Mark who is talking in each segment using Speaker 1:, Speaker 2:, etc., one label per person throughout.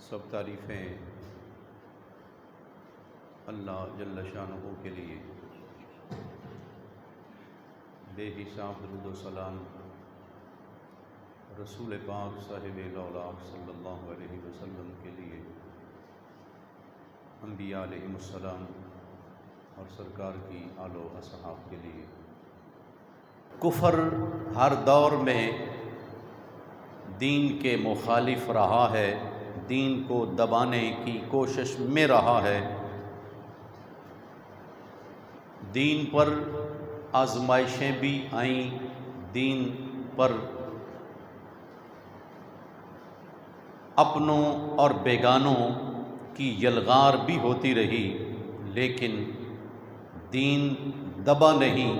Speaker 1: سب تعریفیں اللہ جل شانہ کے لیے، بے حساب درود و سلام رسول پاک صاحب الاولاق صلی اللہ علیہ وسلم کے لیے، انبیاء علیہم السلام اور سرکار کی آل و اصحاب کے لیے۔ کفر ہر دور میں دین کے مخالف رہا ہے، دین کو دبانے کی کوشش میں رہا ہے، دین پر آزمائشیں بھی آئیں، دین پر اپنوں اور بیگانوں کی یلغار بھی ہوتی رہی، لیکن دین دبا نہیں،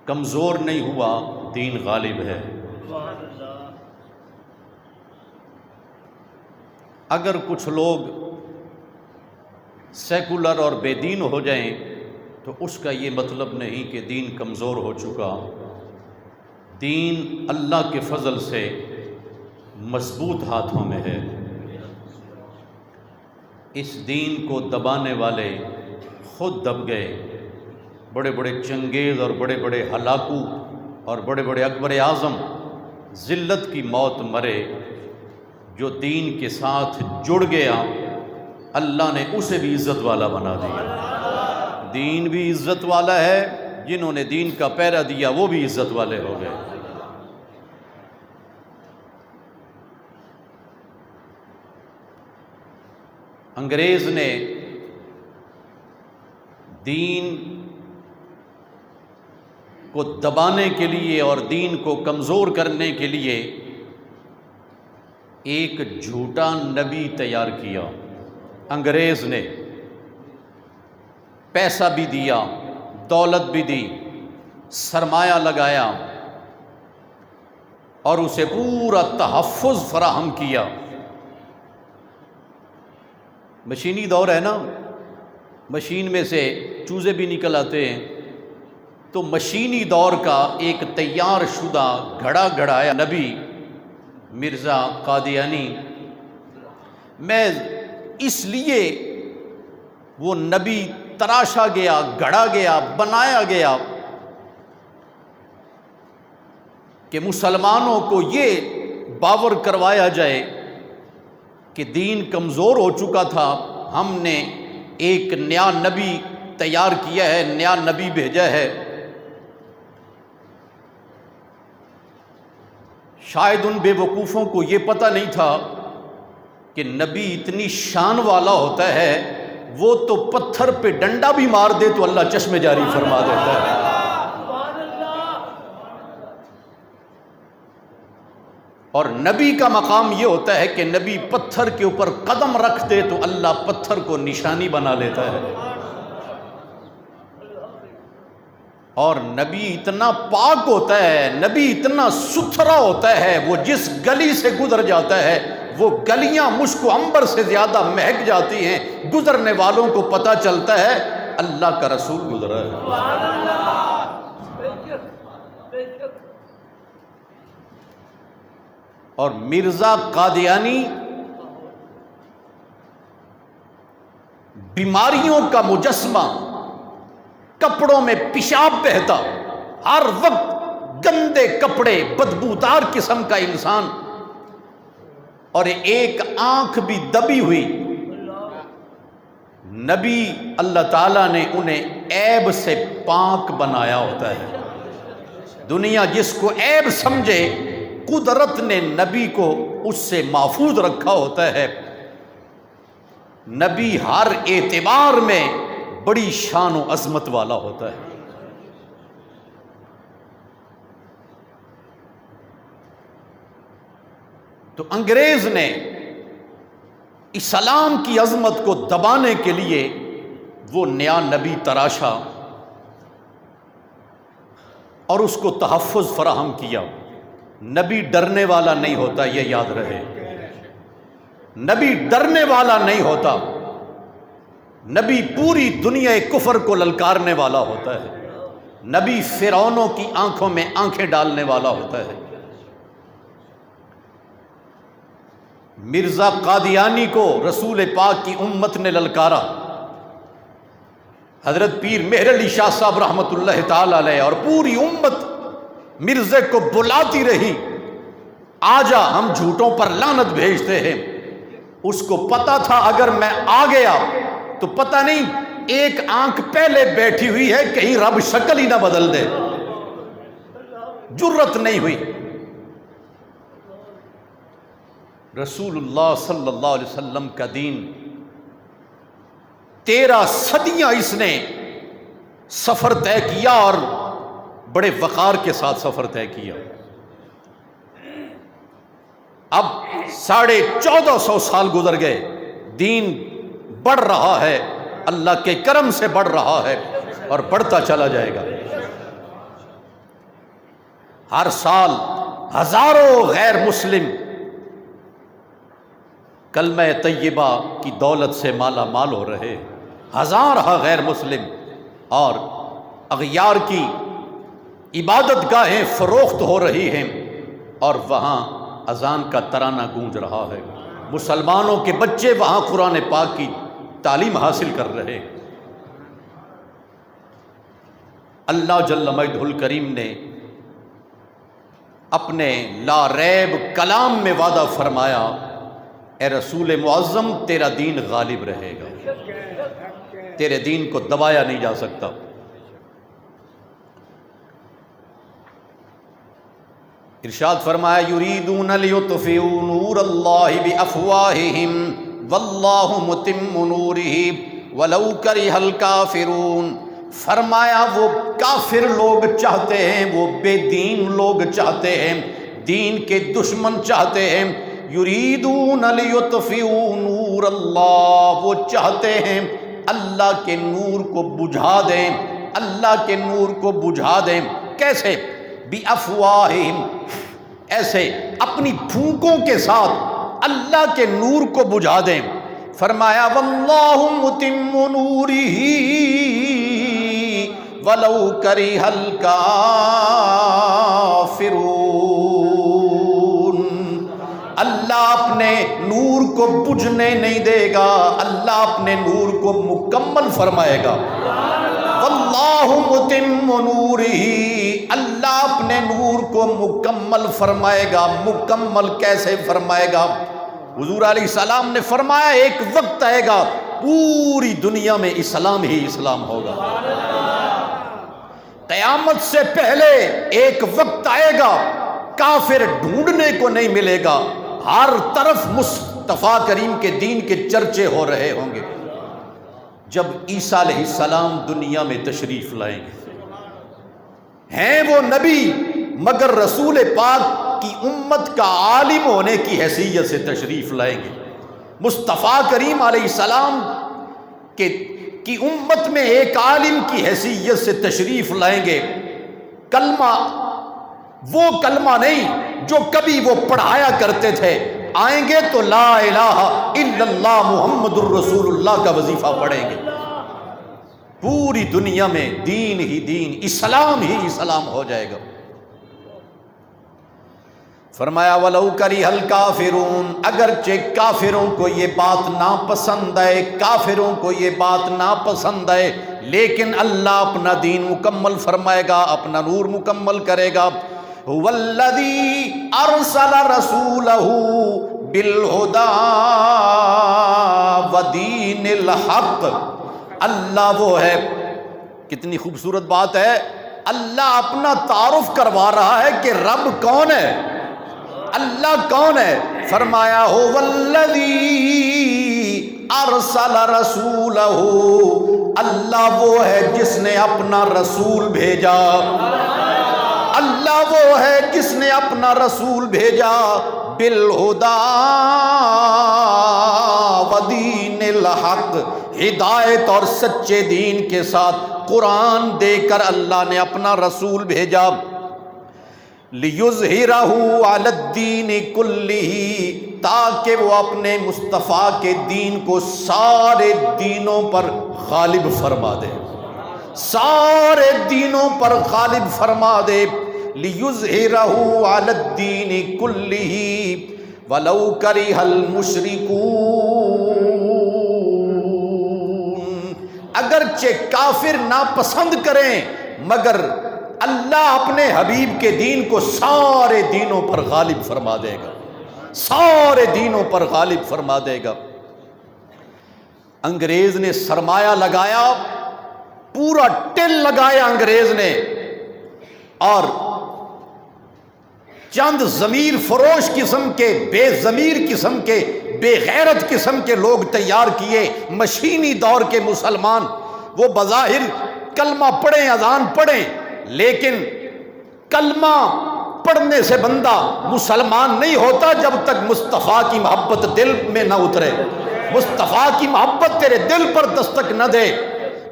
Speaker 1: کمزور نہیں ہوا، دین غالب ہے۔ اگر کچھ لوگ سیکولر اور بے دین ہو جائیں تو اس کا یہ مطلب نہیں کہ دین کمزور ہو چکا، دین اللہ کے فضل سے مضبوط ہاتھوں میں ہے۔ اس دین کو دبانے والے خود دب گئے، بڑے بڑے چنگیز اور بڑے بڑے ہلاکو اور بڑے بڑے اکبر اعظم ذلت کی موت مرے۔ جو دین کے ساتھ جڑ گیا اللہ نے اسے بھی عزت والا بنا دیا، دین بھی عزت والا ہے، جنہوں نے دین کا پہرا دیا وہ بھی عزت والے ہو گئے۔ انگریز نے دین کو دبانے کے لیے اور دین کو کمزور کرنے کے لیے ایک جھوٹا نبی تیار کیا۔ انگریز نے پیسہ بھی دیا، دولت بھی دی، سرمایہ لگایا اور اسے پورا تحفظ فراہم کیا۔ مشینی دور ہے نا، مشین میں سے چوزے بھی نکل آتے ہیں، تو مشینی دور کا ایک تیار شدہ گھڑا گھڑایا نبی مرزا قادیانی، میں اس لیے وہ نبی تراشا گیا، گھڑا گیا، بنایا گیا کہ مسلمانوں کو یہ باور کروایا جائے کہ دین کمزور ہو چکا تھا، ہم نے ایک نیا نبی تیار کیا ہے، نیا نبی بھیجا ہے۔ شاید ان بے وقوفوں کو یہ پتہ نہیں تھا کہ نبی اتنی شان والا ہوتا ہے، وہ تو پتھر پہ ڈنڈا بھی مار دے تو اللہ چشم جاری فرما دیتا ہے۔ اور نبی کا مقام یہ ہوتا ہے کہ نبی پتھر کے اوپر قدم رکھ دے تو اللہ پتھر کو نشانی بنا لیتا ہے۔ اور نبی اتنا پاک ہوتا ہے، نبی اتنا ستھرا ہوتا ہے، وہ جس گلی سے گزر جاتا ہے وہ گلیاں مشک و عنبر سے زیادہ مہک جاتی ہیں، گزرنے والوں کو پتہ چلتا ہے اللہ کا رسول گزرا ہے۔ اور مرزا قادیانی بیماریوں کا مجسمہ، کپڑوں میں پیشاب بہتا، ہر وقت گندے کپڑے، بدبودار قسم کا انسان، اور ایک آنکھ بھی دبی ہوئی۔ نبی اللہ تعالیٰ نے انہیں عیب سے پاک بنایا ہوتا ہے۔ دنیا جس کو عیب سمجھے، قدرت نے نبی کو اس سے محفوظ رکھا ہوتا ہے۔ نبی ہر اعتبار میں بڑی شان و عظمت والا ہوتا ہے۔ تو انگریز نے اسلام کی عظمت کو دبانے کے لیے وہ نیا نبی تراشا اور اس کو تحفظ فراہم کیا۔ نبی ڈرنے والا نہیں ہوتا، یہ یاد رہے، نبی ڈرنے والا نہیں ہوتا، نبی پوری دنیا کفر کو للکارنے والا ہوتا ہے، نبی فرعونوں کی آنکھوں میں آنکھیں ڈالنے والا ہوتا ہے۔ مرزا قادیانی کو رسول پاک کی امت نے للکارا، حضرت پیر مہر علی شاہ صاحب رحمۃ اللہ تعالی علیہ اور پوری امت مرزے کو بلاتی رہی، آجا ہم جھوٹوں پر لعنت بھیجتے ہیں۔ اس کو پتا تھا اگر میں آ گیا تو پتہ نہیں ایک آنکھ پہلے بیٹھی ہوئی ہے، کہیں رب شکل ہی نہ بدل دے، جرت نہیں ہوئی۔ رسول اللہ صلی اللہ علیہ وسلم کا دین 13 صدیاں اس نے سفر طے کیا، اور بڑے وقار کے ساتھ سفر طے کیا۔ اب 1450 سال گزر گئے، دین بڑھ رہا ہے، اللہ کے کرم سے بڑھ رہا ہے اور بڑھتا چلا جائے گا۔ ہر سال ہزاروں غیر مسلم کلمہ طیبہ کی دولت سے مالا مال ہو رہے، ہزارہ غیر مسلم، اور اغیار کی عبادت گاہیں فروخت ہو رہی ہیں، اور وہاں اذان کا ترانہ گونج رہا ہے، مسلمانوں کے بچے وہاں قرآن پاک کی تعلیم حاصل کر رہے۔ اللہ جل مجدہ الکریم نے اپنے لا ریب کلام میں وعدہ فرمایا، اے رسول معظم تیرا دین غالب رہے گا، تیرے دین کو دبایا نہیں جا سکتا۔ ارشاد فرمایا یریدون لیطفئوا نور اللہ بافواہہم واللہ متم نورہ ولو کرہ الکافرون۔ فرمایا وہ کافر لوگ چاہتے ہیں، وہ بے دین لوگ چاہتے ہیں، دین کے دشمن چاہتے ہیں، یریدون لیطفئوا نور اللہ، وہ چاہتے ہیں اللہ کے نور کو بجھا دیں، اللہ کے نور کو بجھا دیں۔ کیسے؟ بِأَفْوَاهِهِمْ، ایسے اپنی پھونکوں کے ساتھ اللہ کے نور کو بجھا دیں۔ فرمایا وَاللَّهُ مُتِمُّ نُورِهِ وَلَوْ كَرِهَ الْكَافِرُونَ۔ اللہ اپنے نور کو بجھنے نہیں دے گا، اللہ اپنے نور کو مکمل فرمائے گا۔ واللہ متم نورہ، اللہ اپنے نور کو مکمل فرمائے گا۔ مکمل کیسے فرمائے گا؟ حضور علیہ السلام نے فرمایا ایک وقت آئے گا پوری دنیا میں اسلام ہی اسلام ہوگا۔ قیامت سے پہلے ایک وقت آئے گا کافر ڈھونڈنے کو نہیں ملے گا، ہر طرف مصطفیٰ کریم کے دین کے چرچے ہو رہے ہوں گے۔ جب عیسیٰ علیہ السلام دنیا میں تشریف لائیں گے، ہیں وہ نبی مگر رسول پاک کی امت کا عالم ہونے کی حیثیت سے تشریف لائیں گے۔ مصطفیٰ کریم علیہ السلام کی امت میں ایک عالم کی حیثیت سے تشریف لائیں گے۔ کلمہ وہ کلمہ نہیں جو کبھی وہ پڑھایا کرتے تھے، آئیں گے تو لا الہ الا اللہ محمد الرسول اللہ کا وظیفہ پڑھیں گے۔ پوری دنیا میں دین ہی دین، اسلام ہی اسلام ہو جائے گا۔ فرمایا وَلَوْ كَرِهَ الْكَافِرُونَ، اگرچہ کافروں کو یہ بات ناپسند ہے، کافروں کو یہ بات ناپسند ہے، لیکن اللہ اپنا دین مکمل فرمائے گا، اپنا نور مکمل کرے گا۔ هُوَ الَّذِي أَرْسَلَ رَسُولَهُ بِالْهُدَى وَدِينِ الْحَقِّ، اللہ وہ ہے، کتنی خوبصورت بات ہے، اللہ اپنا تعارف کروا رہا ہے کہ رب کون ہے، اللہ کون ہے۔ فرمایا هُوَ الَّذِي أَرْسَلَ رَسُولَهُ، اللہ وہ ہے جس نے اپنا رسول بھیجا، اللہ وہ ہے جس نے اپنا رسول بھیجا، بالہدی ودین الحق، ہدایت اور سچے دین کے ساتھ قرآن دے کر اللہ نے اپنا رسول بھیجا۔ لیظہرہ علی الدین کلہ، تاکہ وہ اپنے مصطفیٰ کے دین کو سارے دینوں پر غالب فرما دے، سارے دینوں پر غالب فرما دے۔ لیظہرہ علی الدین کلہ وَلَوْ كَرِهَ الْمُشْرِكُونَ، اگرچہ کافر ناپسند کریں مگر اللہ اپنے حبیب کے دین کو سارے دینوں پر غالب فرما دے گا، سارے دینوں پر غالب فرما دے گا۔ انگریز نے سرمایہ لگایا، پورا ٹل لگایا انگریز نے، اور چند ضمیر فروش قسم کے، بے ضمیر قسم کے، بے غیرت قسم کے لوگ تیار کیے، مشینی دور کے مسلمان۔ وہ بظاہر کلمہ پڑھیں، اذان پڑھیں، لیکن کلمہ پڑھنے سے بندہ مسلمان نہیں ہوتا جب تک مصطفیٰ کی محبت دل میں نہ اترے، مصطفیٰ کی محبت تیرے دل پر دستک نہ دے۔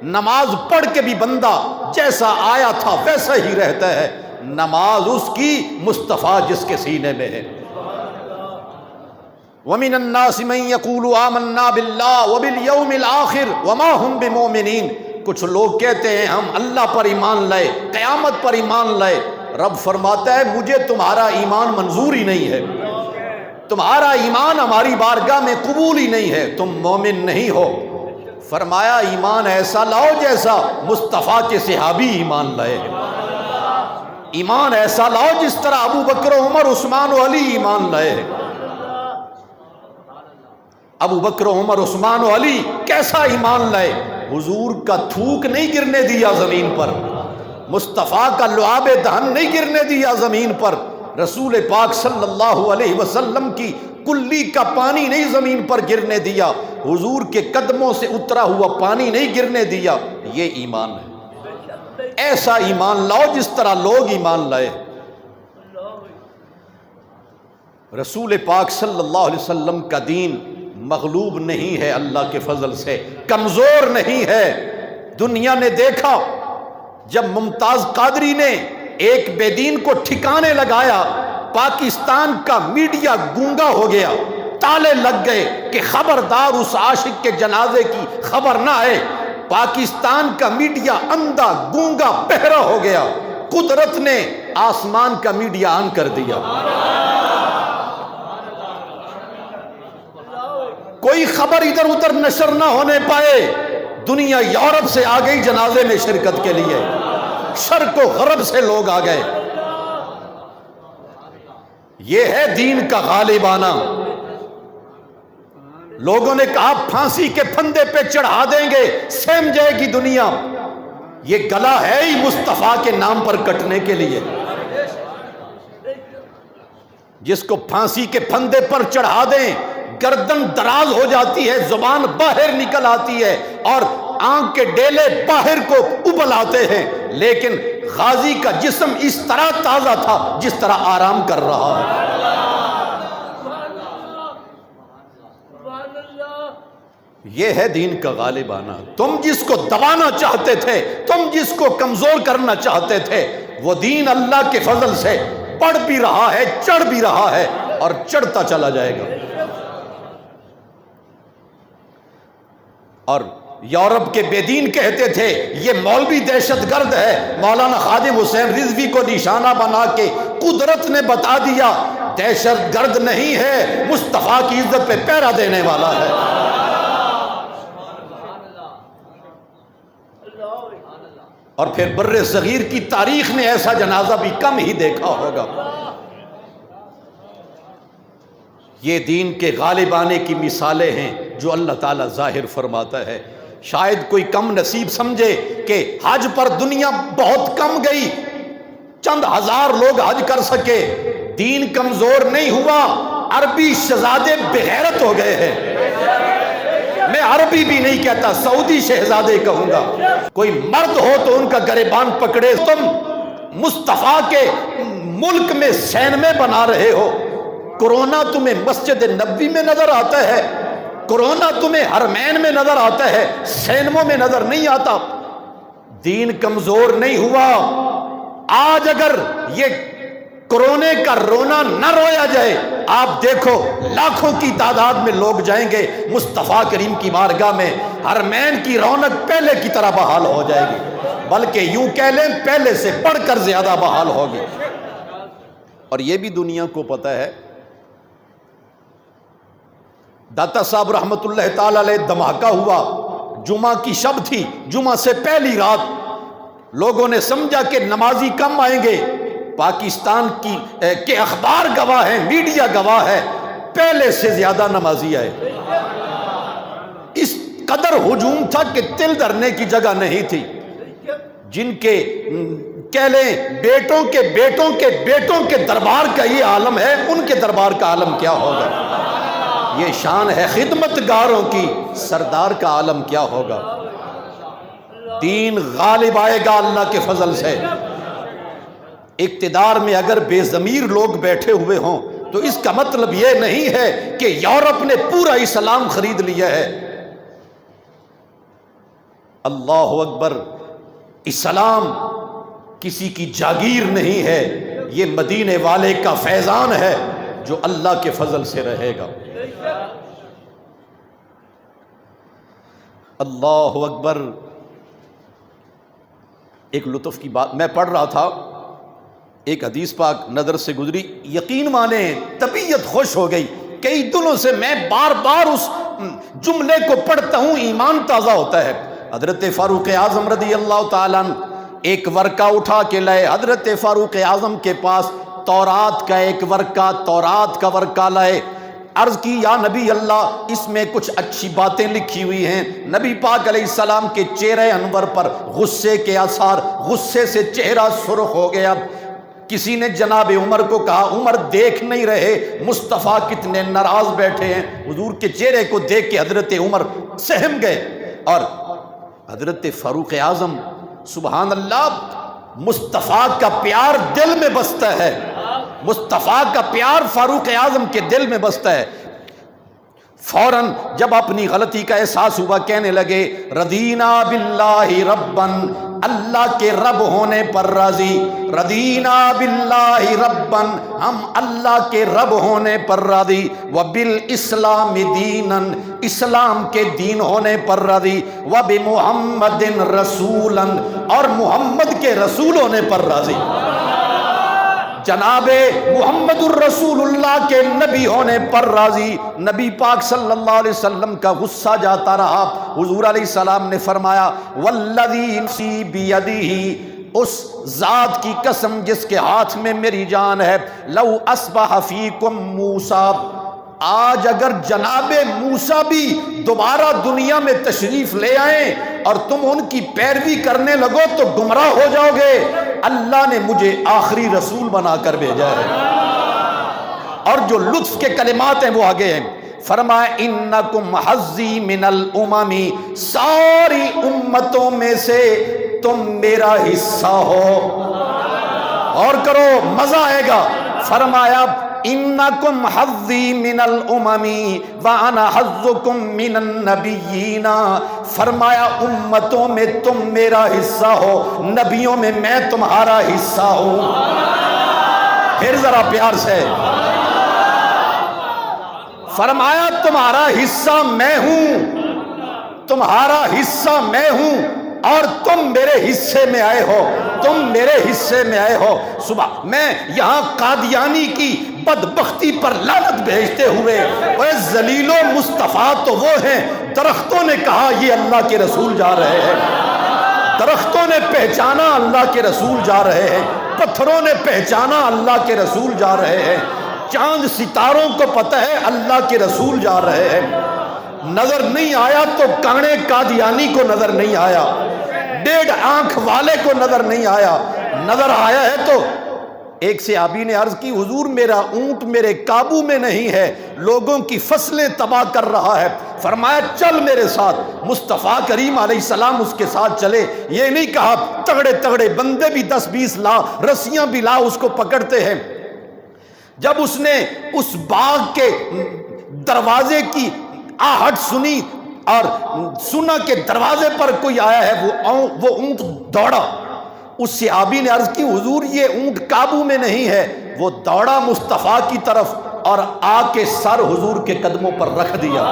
Speaker 1: نماز پڑھ کے بھی بندہ جیسا آیا تھا ویسا ہی رہتا ہے، نماز اس کی، مصطفیٰ جس کے سینے میں ہے۔ وَمِنَ النَّاسِ مَن يَقُولُ آمَنَّا بِاللَّهِ وَبِالْيَوْمِ الْآخِرِ وَمَا هُمْ بِمُؤْمِنِينَ، کچھ لوگ کہتے ہیں ہم اللہ پر ایمان لائے، قیامت پر ایمان لائے۔ رب فرماتا ہے مجھے تمہارا ایمان منظور ہی نہیں ہے، تمہارا ایمان ہماری بارگاہ میں قبول ہی نہیں ہے، تم مومن نہیں ہو۔ فرمایا ایمان ایسا لاؤ جیسا مصطفیٰ کے صحابی ایمان لائے، ایمان ایسا لاؤ جس طرح ابو بکر عمر عثمان و علی ایمان لائے۔ ابو بکر عمر عثمان و علی کیسا ایمان لائے؟ حضور کا تھوک نہیں گرنے دیا زمین پر، مصطفیٰ کا لعاب دہن نہیں گرنے دیا زمین پر، رسول پاک صلی اللہ علیہ وسلم کی کلی کا پانی نہیں زمین پر گرنے دیا، حضور کے قدموں سے اترا ہوا پانی نہیں گرنے دیا۔ یہ ایمان ہے، ایسا ایمان لاؤ جس طرح لوگ ایمان لائے۔ رسول پاک صلی اللہ علیہ وسلم کا دین مغلوب نہیں ہے، اللہ کے فضل سے کمزور نہیں ہے۔ دنیا نے دیکھا جب ممتاز قادری نے ایک بے دین کو ٹھکانے لگایا، پاکستان کا میڈیا گونگا ہو گیا، تالے لگ گئے کہ خبردار اس عاشق کے جنازے کی خبر نہ آئے۔ پاکستان کا میڈیا اندھا گونگا بہرا ہو گیا، قدرت نے آسمان کا میڈیا آن کر دیا، کوئی خبر ادھر ادھر نشر نہ ہونے پائے۔ دنیا یورپ سے آ گئی جنازے میں شرکت کے لیے، شرق و غرب سے لوگ آ گئے۔ یہ ہے دین کا غالب آنا۔ لوگوں نے کہا پھانسی کے پھندے پہ چڑھا دیں گے، سہم جائے گی دنیا۔ یہ گلا ہے ہی مصطفیٰ کے نام پر کٹنے کے لیے۔ جس کو پھانسی کے پھندے پر چڑھا دیں گردن دراز ہو جاتی ہے، زبان باہر نکل آتی ہے اور آنکھ کے ڈیلے باہر کو ابل آتے ہیں، لیکن غازی کا جسم اس طرح تازہ تھا جس طرح آرام کر رہا ہے۔ یہ ہے دین کا غالب آنا۔ تم جس کو دبانا چاہتے تھے، تم جس کو کمزور کرنا چاہتے تھے، وہ دین اللہ کے فضل سے بڑھ بھی رہا ہے، چڑھ بھی رہا ہے اور چڑھتا چلا جائے گا۔ اور یورپ کے بے دین کہتے تھے یہ مولوی دہشت گرد ہے، مولانا خادم حسین رضوی کو نشانہ بنا کے قدرت نے بتا دیا دہشت گرد نہیں ہے، مصطفیٰ کی عزت پہ پہرا دینے والا ہے۔ اور پھر بر صغیر کی تاریخ نے ایسا جنازہ بھی کم ہی دیکھا ہوگا۔ یہ دین کے غالب آنے کی مثالیں ہیں جو اللہ تعالیٰ ظاہر فرماتا ہے۔ شاید کوئی کم نصیب سمجھے کہ حج پر دنیا بہت کم گئی، چند ہزار لوگ حج کر سکے، دین کمزور نہیں ہوا، عربی شہزادے بغیرت ہو گئے ہیں۔ میں عربی بھی نہیں کہتا، سعودی شہزادے کہوں گا۔ کوئی مرد ہو تو ان کا گریبان پکڑے، تم مصطفیٰ کے ملک میں سینمے بنا رہے ہو، کورونا تمہیں مسجد نبوی میں نظر آتا ہے، کورونا تمہیں حرمین میں نظر آتا ہے، سینموں میں نظر نہیں آتا۔ دین کمزور نہیں ہوا۔ آج اگر یہ کورونے کا رونا نہ رویا جائے، آپ دیکھو لاکھوں کی تعداد میں لوگ جائیں گے مصطفیٰ کریم کی بارگاہ میں، حرمین کی رونق پہلے کی طرح بحال ہو جائے گی، بلکہ یوں کہہ لیں پہلے سے بڑھ کر زیادہ بحال ہوگی۔ اور یہ بھی دنیا کو پتہ ہے
Speaker 2: داتا صاحب رحمۃ اللہ تعالی علیہ دھماکہ ہوا، جمعہ کی شب تھی، جمعہ سے پہلی رات لوگوں نے سمجھا کہ نمازی کم آئیں گے، پاکستان کے اخبار گواہ ہیں، میڈیا گواہ ہے، پہلے سے زیادہ نمازی آئے۔ اس قدر ہجوم تھا کہ تل دھرنے کی جگہ نہیں تھی۔ جن کے کہہ لیں بیٹوں کے بیٹوں کے بیٹوں کے دربار کا یہ عالم ہے، ان کے دربار کا عالم کیا ہوگا؟ یہ شان ہے خدمت گاروں کی، سردار کا عالم کیا ہوگا؟ دین غالب آئے گا اللہ کے فضل سے۔ اقتدار میں اگر بے ضمیر لوگ بیٹھے ہوئے ہوں تو اس کا مطلب یہ نہیں ہے کہ یورپ نے پورا اسلام خرید لیا ہے۔ اللہ اکبر، اسلام کسی کی جاگیر نہیں ہے، یہ مدینے والے کا فیضان ہے جو اللہ کے فضل سے رہے گا۔ اللہ اکبر۔ ایک لطف کی بات میں پڑھ رہا تھا، ایک حدیث پاک نظر سے گزری، یقین مانے طبیعت خوش ہو گئی۔ کئی دنوں سے میں بار بار اس جملے کو پڑھتا ہوں، ایمان تازہ ہوتا ہے۔ حضرت فاروق اعظم رضی اللہ تعالیٰ عنہ ایک ورقہ اٹھا کے لائے، حضرت فاروق اعظم کے پاس تورات کا ایک ورقہ، تورات کا ورقہ لائے، عرض کی یا نبی اللہ اس میں کچھ اچھی باتیں لکھی ہوئی ہیں۔ نبی پاک علیہ السلام کے چہرے انور پر غصے کے آثار، غصے سے چہرہ سرخ ہو گیا۔ کسی نے جناب عمر کو کہا عمر دیکھ نہیں رہے مصطفیٰ کتنے ناراض بیٹھے ہیں؟ حضور کے چہرے کو دیکھ کے حضرت عمر سہم گئے، اور حضرت فاروق اعظم سبحان اللہ، مصطفیٰ کا پیار دل میں بستا ہے، مصطفیٰ کا پیار فاروق اعظم کے دل میں بستا ہے۔ فوراً جب اپنی غلطی کا احساس ہوا کہنے لگے رضینا باللہ ربن، اللہ کے رب ہونے پر راضی، رضینا باللہ ربن، ہم اللہ کے رب ہونے پر راضی، وبالاسلام دینا، اسلام کے دین ہونے پر راضی، وبمحمد رسولا، اور محمد کے رسول ہونے پر راضی، جناب محمد الرسول اللہ کے نبی ہونے پر راضی۔ نبی پاک صلی اللہ علیہ وسلم کا غصہ جاتا رہا۔ حضور علیہ السلام نے فرمایا والذی نفسی بیدہ، اس ذات کی قسم جس کے ہاتھ میں میری جان ہے، لو اصبح فیکم موسیٰ، آج اگر جناب موسیٰ بھی دوبارہ دنیا میں تشریف لے آئیں اور تم ان کی پیروی کرنے لگو تو گمراہ ہو جاؤ گے، اللہ نے مجھے آخری رسول بنا کر بھیجا ہے۔ اور جو لطف کے کلمات ہیں وہ آگے ہیں، فرمایا انکم حظی من الامم، ساری امتوں میں سے تم میرا حصہ ہو۔ اور کرو مزہ آئے گا، فرمایا انکم حظی من الامم وانا حظکم من النبیین، فرمایا امتوں میں تم میرا حصہ ہو، نبیوں میں میں تمہارا حصہ ہوں۔ پھر ذرا پیار سے فرمایا تمہارا حصہ میں ہوں، تمہارا حصہ میں ہوں، اور تم میرے حصے میں آئے ہو، تم میرے حصے میں آئے ہو۔ صبح میں یہاں قادیانی کی بدبختی پر لعنت بھیجتے ہوئے، اے ذلیلو، مصطفیٰ تو وہ ہیں، درختوں نے کہا یہ اللہ کے رسول جا رہے ہیں، درختوں نے پہچانا اللہ کے رسول جا رہے ہیں، پتھروں نے پہچانا اللہ کے رسول جا رہے ہیں، چاند ستاروں کو پتہ ہے اللہ کے رسول جا رہے ہیں۔ نظر نہیں آیا تو کانے قادیانی کو نظر نہیں آیا، ڈیڑھ آنکھ والے کو نظر نہیں آیا، نظر آیا ہے تو ایک صحابی نے عرض کی حضور میرا اونٹ میرے قابو میں نہیں ہے، لوگوں کی فصلیں تباہ کر رہا ہے۔ فرمایا چل میرے ساتھ، مصطفیٰ کریم علیہ السلام اس کے ساتھ چلے۔ یہ نہیں کہا تگڑے تگڑے بندے بھی 10-20 لا، رسیاں بھی لا اس کو پکڑتے ہیں۔ جب اس نے اس باغ کے دروازے کی آہٹ سنی اور سنا کہ دروازے پر کوئی آیا ہے، وہ اونٹ دوڑا۔ اس صحابی نے عرض کی حضور یہ اونٹ قابو میں نہیں ہے، وہ دوڑا مصطفیٰ کی طرف اور آ کے سر حضور کے قدموں پر رکھ دیا،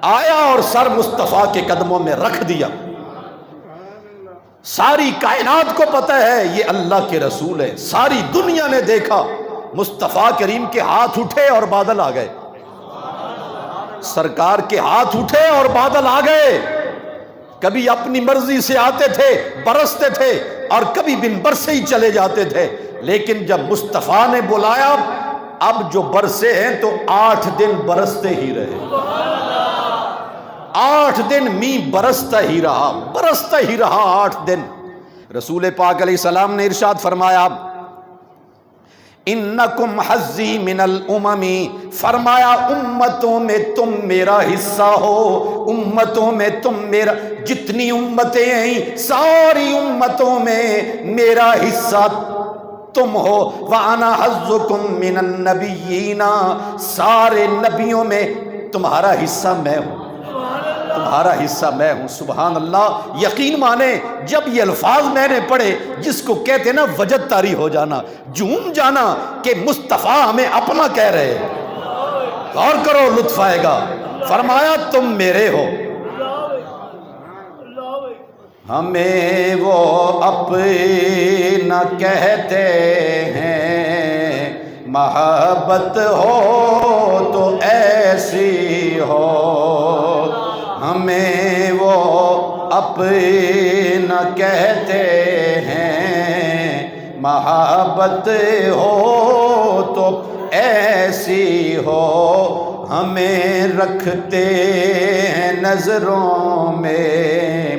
Speaker 2: آیا اور سر مصطفیٰ کے قدموں میں رکھ دیا۔ ساری کائنات کو پتہ ہے یہ اللہ کے رسول ہے، ساری دنیا نے دیکھا، مصطفیٰ کریم کے ہاتھ اٹھے اور بادل آ گئے۔ سرکار کے ہاتھ اٹھے اور بادل آ گئے، کبھی اپنی مرضی سے آتے تھے برستے تھے اور کبھی بن برسے ہی چلے جاتے تھے، لیکن جب مصطفیٰ نے بلایا اب جو برسے ہیں تو 8 دن برستے ہی رہے، 8 دن میہ برستا ہی رہا 8 دن۔ رسول پاک علیہ السلام نے ارشاد فرمایا انکم حظی من الامم، فرمایا امتوں میں تم میرا حصہ ہو، امتوں میں تم میرا، جتنی امتیں ہیں ساری امتوں میں میرا حصہ تم ہو، وانا حظکم من النبیین، سارے نبیوں میں تمہارا حصہ میں ہوں، تمہارا حصہ میں ہوں۔ سبحان اللہ، یقین مانے جب یہ الفاظ میں نے پڑھے، جس کو کہتے ہیں نا وجد طاری ہو جانا، جھوم جانا کہ مصطفیٰ ہمیں اپنا کہہ رہے، غور کرو لطف آئے گا۔ فرمایا تم میرے ہو، ہمیں وہ اپنا کہتے ہیں، محبت ہو تو ایسی ہو، ہمیں وہ اپنا کہتے ہیں، محبت ہو تو ایسی ہو، ہمیں رکھتے ہیں نظروں میں،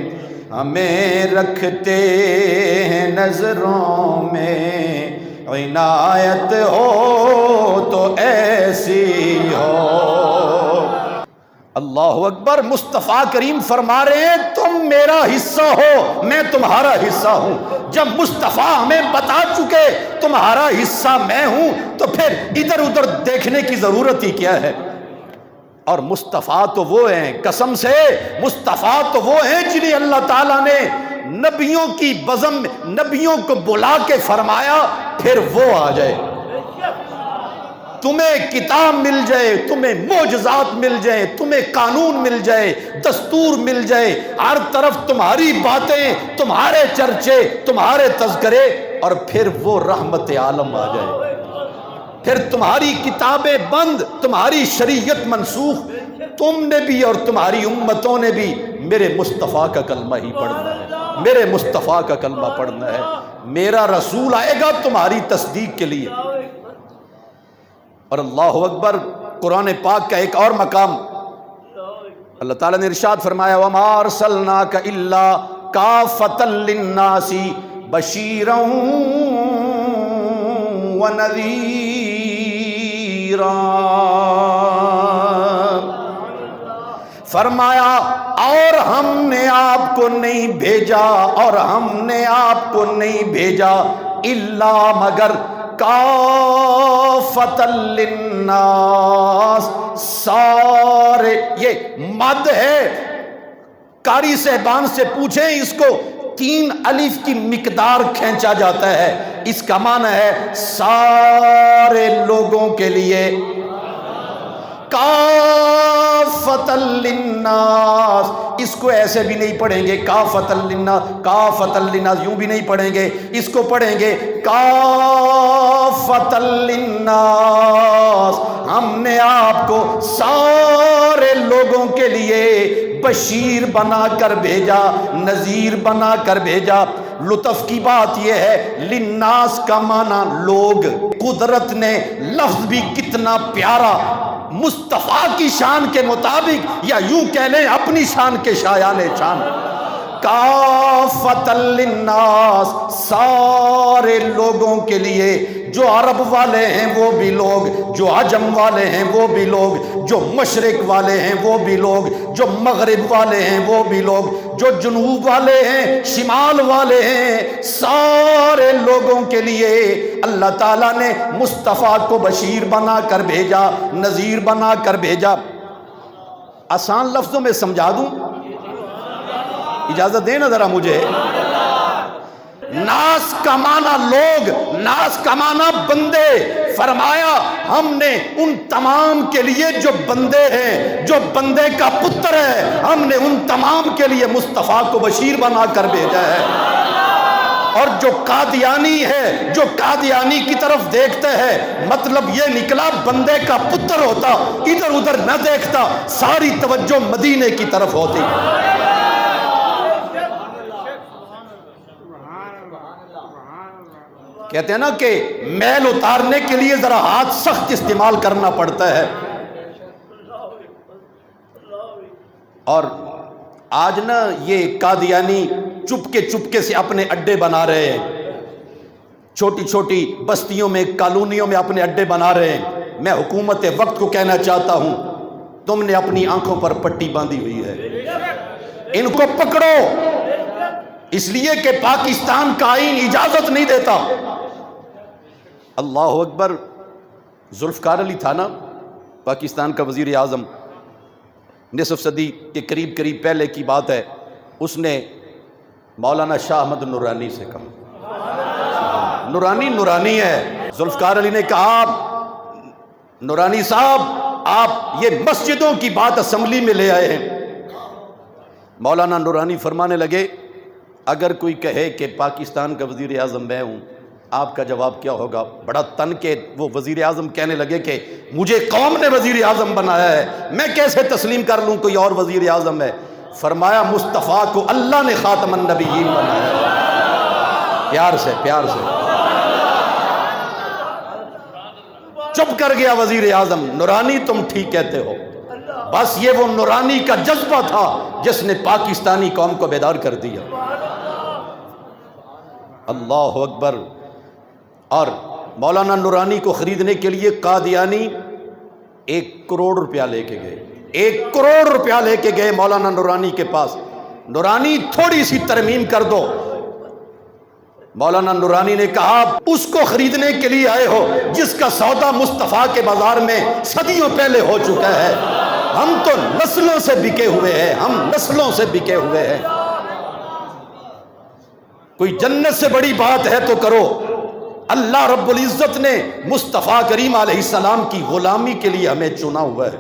Speaker 2: ہمیں رکھتے ہیں نظروں میں، عنایت ہو تو ایسی ہو۔ اللہ اکبر، مصطفیٰ کریم فرما رہے ہیں تم میرا حصہ ہو، میں تمہارا حصہ ہوں۔ جب مصطفیٰ ہمیں بتا چکے تمہارا حصہ میں ہوں تو پھر ادھر ادھر دیکھنے کی ضرورت ہی کیا ہے؟ اور مصطفیٰ تو وہ ہیں، قسم سے مصطفیٰ تو وہ ہیں جنہیں اللہ تعالیٰ نے نبیوں کی بزم، نبیوں کو بلا کے فرمایا پھر وہ آ جائے، تمہیں کتاب مل جائے، تمہیں معجزات مل جائے، تمہیں قانون مل جائے، دستور مل جائے، ہر طرف تمہاری باتیں، تمہارے چرچے، تمہارے تذکرے، اور پھر وہ رحمت عالم آ جائے، پھر تمہاری کتابیں بند، تمہاری شریعت منسوخ، تم نے بھی اور تمہاری امتوں نے بھی میرے مصطفیٰ کا کلمہ ہی پڑھنا ہے، میرے مصطفیٰ کا کلمہ پڑھنا ہے، میرا رسول آئے گا تمہاری تصدیق کے لیے۔ اور اللہ اکبر، قرآن پاک کا ایک اور مقام اللہ تعالیٰ نے ارشاد فرمایا وَمَا أَرْسَلْنَاكَ إِلَّا كَافَةً لِلنَّاسِ بَشِيرًا وَنَذِيرًا، فرمایا اور ہم نے آپ کو نہیں بھیجا، اور ہم نے آپ کو نہیں بھیجا الا مگر کافۃ للناس، سارے، یہ مد ہے، قاری صاحبان سے پوچھیں اس کو 3 الف کی مقدار کھینچا جاتا ہے، اس کا معنی ہے سارے لوگوں کے لیے، کافۃ للناس، اس کو ایسے بھی نہیں پڑھیں گے کافۃ للناس، کافۃ للناس یوں بھی نہیں پڑھیں گے، اس کو پڑھیں گے کافۃ للناس، ہم نے آپ کو سارے لوگوں کے لیے بشیر بنا کر بھیجا، نذیر بنا کر بھیجا۔ لطف کی بات یہ ہے للناس کا معنی لوگ، قدرت نے لفظ بھی کتنا پیارا مصطفیٰ کی شان کے مطابق، یا یوں کہہ لیں اپنی شان کے شایان شان، کافۃ للناس، سارے لوگوں کے لیے، جو عرب والے ہیں وہ بھی لوگ، جو عجم والے ہیں وہ بھی لوگ، جو مشرق والے ہیں وہ بھی لوگ، جو مغرب والے ہیں وہ بھی لوگ، جو جنوب والے ہیں، شمال والے ہیں، سارے لوگوں کے لیے اللہ تعالیٰ نے مصطفیٰ کو بشیر بنا کر بھیجا، نذیر بنا کر بھیجا۔ آسان لفظوں میں سمجھا دوں، اجازت دیں نا ذرا مجھے۔ ناس کا معنی لوگ، ناس کا معنی بندے، فرمایا ہم نے ان تمام کے لیے جو بندے ہیں، جو بندے کا پتر ہے، ہم نے ان تمام کے لیے مصطفیٰ کو بشیر بنا کر بھیجا ہے۔ اور جو قادیانی ہے، جو قادیانی کی طرف دیکھتے ہیں، مطلب یہ نکلا بندے کا پتر ہوتا، ادھر ادھر نہ دیکھتا، ساری توجہ مدینے کی طرف ہوتی۔ کہتے ہیں نا کہ میل اتارنے کے لیے ذرا ہاتھ سخت استعمال کرنا پڑتا ہے۔ اور آج نا یہ قادیانی چپکے سے اپنے اڈے بنا رہے ہیں، چھوٹی چھوٹی بستیوں میں، کالونیوں میں اپنے اڈے بنا رہے ہیں۔ میں حکومت وقت کو کہنا چاہتا ہوں، تم نے اپنی آنکھوں پر پٹی باندھی ہوئی ہے، ان کو پکڑو، اس لیے کہ پاکستان کا آئین اجازت نہیں دیتا۔ اللہ اکبر۔ ذوالفقار علی تھا نا پاکستان کا وزیر اعظم، نصف صدی کے قریب پہلے کی بات ہے، اس نے مولانا شاہ احمد نورانی سے کہا، نورانی ہے، ذوالفقار علی نے کہا نورانی صاحب آپ یہ مسجدوں کی بات اسمبلی میں لے آئے ہیں۔ مولانا نورانی فرمانے لگے اگر کوئی کہے کہ پاکستان کا وزیر اعظم میں ہوں، آپ کا جواب کیا ہوگا؟ بڑا تن کے وہ وزیر اعظم کہنے لگے کہ مجھے قوم نے وزیر اعظم بنایا ہے، میں کیسے تسلیم کر لوں کوئی اور وزیر اعظم ہے؟ فرمایا مصطفیٰ کو اللہ نے خاتم النبیین بنایا ہے۔ پیار سے چپ کر گیا وزیر اعظم، نورانی تم ٹھیک کہتے ہو۔ بس یہ وہ نورانی کا جذبہ تھا جس نے پاکستانی قوم کو بیدار کر دیا۔ اللہ اکبر۔ اور مولانا نورانی کو خریدنے کے لیے قادیانی 1 کروڑ روپیہ لے کے گئے، 1 کروڑ روپیہ لے کے گئے مولانا نورانی کے پاس، نورانی تھوڑی سی ترمیم کر دو۔ مولانا نورانی نے کہا اس کو خریدنے کے لیے آئے ہو جس کا سودا مصطفیٰ کے بازار میں صدیوں پہلے ہو چکا ہے، ہم تو نسلوں سے بکے ہوئے ہیں، کوئی جنت سے بڑی بات ہے تو کرو۔ اللہ رب العزت نے مصطفیٰ کریم علیہ السلام کی غلامی کے لیے ہمیں چنا ہوا ہے۔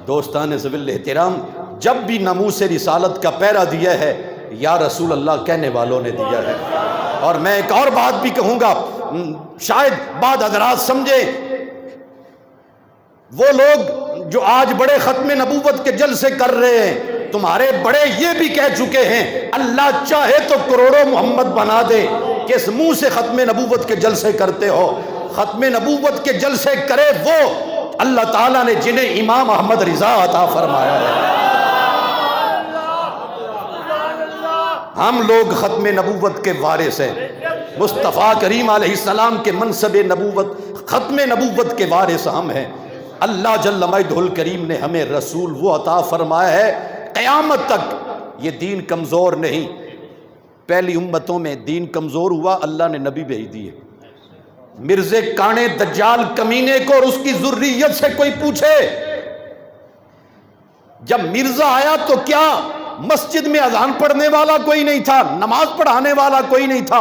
Speaker 2: دوستان ذوی احترام، جب بھی ناموس رسالت کا پہرا دیا ہے یا رسول اللہ کہنے والوں نے دیا ہے۔ اور میں ایک اور بات بھی کہوں گا، شاید بعض حضرات سمجھے، وہ لوگ جو آج بڑے ختم نبوت کے جلسے کر رہے ہیں، تمہارے بڑے یہ بھی کہہ چکے ہیں اللہ چاہے تو کروڑوں محمد بنا دے، کس منہ سے ختم نبوت کے جلسے کرتے ہو؟ ختم نبوت کے جلسے کرے وہ اللہ تعالیٰ نے جنہیں امام احمد رضا عطا فرمایا ہے۔ ہم لوگ ختم نبوت کے وارث ہیں، مصطفیٰ کریم علیہ السلام کے منصب نبوت، ختم نبوت کے وارث ہم ہیں۔ اللہ جل مجدہ الکریم نے ہمیں رسول وہ عطا فرمایا ہے، قیامت تک یہ دین کمزور نہیں۔ پہلی امتوں میں دین کمزور ہوا، اللہ نے نبی بھیج دیے۔ مرزے کانے دجال کمینے کو اور اس کی ذریت سے کوئی پوچھے، جب مرزا آیا تو کیا مسجد میں اذان پڑھنے والا کوئی نہیں تھا، نماز پڑھانے والا کوئی نہیں تھا؟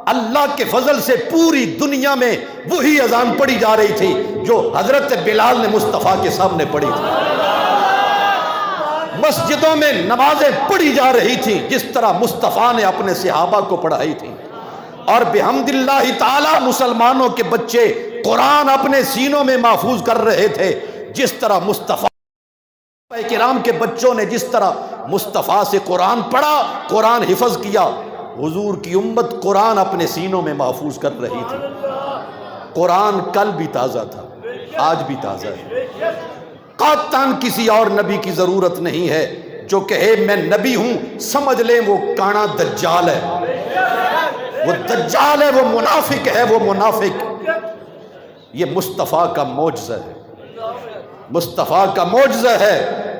Speaker 2: اللہ کے فضل سے پوری دنیا میں وہی اذان پڑھی جا رہی تھی جو حضرت بلال نے مصطفیٰ کے سامنے پڑھی تھی۔ مسجدوں میں نمازیں پڑھی جا رہی تھی جس طرح مصطفیٰ نے اپنے صحابہ کو پڑھائی تھی، اور بحمد اللہ تعالی مسلمانوں کے بچے قرآن اپنے سینوں میں محفوظ کر رہے تھے، جس طرح مصطفیٰ کرام کے بچوں نے جس طرح مصطفیٰ سے قرآن پڑھا، قرآن حفظ کیا، حضور کی امت قرآن اپنے سینوں میں محفوظ کر رہی تھی۔ قرآن کل بھی تازہ تھا، آج بھی تازہ ہے۔ قاطعاً کسی اور نبی کی ضرورت نہیں ہے، جو کہے میں نبی ہوں سمجھ لیں وہ کانا دجال ہے، وہ دجال ہے، وہ منافق ہے، وہ منافق۔ یہ مصطفیٰ کا معجزہ ہے، مصطفیٰ کا معجزہ ہے۔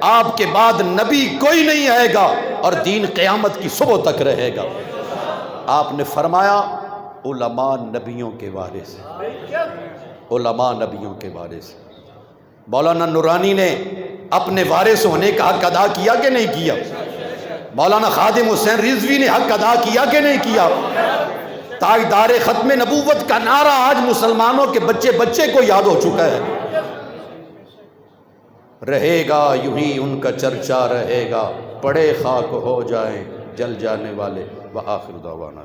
Speaker 2: آپ کے بعد نبی کوئی نہیں آئے گا اور دین قیامت کی صبح تک رہے گا۔ آپ نے فرمایا علماء نبیوں کے وارث، علماء نبیوں کے وارث۔ مولانا نورانی نے اپنے وارث ہونے کا حق ادا کیا کہ نہیں کیا؟ مولانا خادم حسین رضوی نے حق ادا کیا کہ نہیں کیا؟ تاجدار ختم نبوت کا نعرہ آج مسلمانوں کے بچے بچے کو یاد ہو چکا ہے۔ رہے گا یوں ہی ان کا چرچا رہے گا، پڑے خاک ہو جائیں جل جانے والے۔ وآخر دعوانا